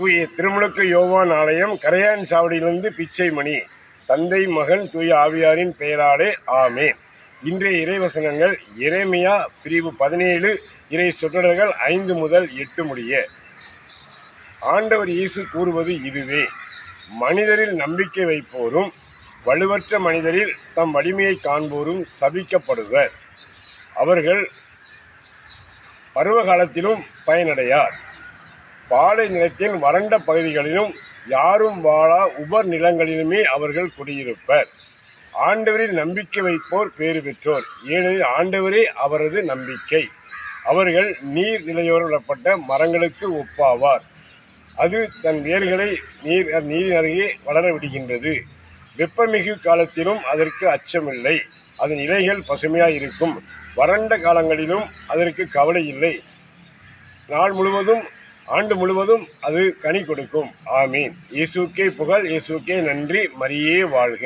தூய திருமுழுக்கு யோவான் ஆலயம், கரையான் சாவடியிலிருந்து பிச்சைமணி. தந்தை, மகன், தூய ஆவியாரின் பெயராலே ஆமென். இன்றைய இறைவசனங்கள் எரேமியா பிரிவு 17 இறை சொற்றொடர்கள் 5 முதல் 8 முடிய. ஆண்டவர் இயேசு கூறுவது இதுவே: மனிதரில் நம்பிக்கை வைப்போரும் வலுவற்ற மனிதரில் தம் வலிமையை காண்போரும் சபிக்கப்படுவர். அவர்கள் பருவகாலத்திலும் பயனடையார். பாலை நிலத்தின் வறண்ட பகுதிகளிலும் யாரும் வாழா உபர் நிலங்களிலுமே அவர்கள் குடியிருப்பர். ஆண்டவரில் நம்பிக்கை வைப்போர் பேறு பெற்றோர், ஏனெனில் ஆண்டவரே அவரது நம்பிக்கை. அவர்கள் நீர் நிலையோரப்பட்ட மரங்களுக்கு ஒப்பாவார். அது தன் வேர்களை நீரின் அருகே வளர விடுகின்றது. வெப்பமிகு காலத்திலும் அதற்கு அச்சமில்லை. அதன் இலைகள் பசுமையாய் இருக்கும். வறண்ட காலங்களிலும் அதற்கு கவலை இல்லை. ஆண்டு முழுவதும் அது கனி கொடுக்கும். ஆமீன். இயேசுக்கே புகழ், இயேசுக்கே நன்றி. மரியே வாழ்க.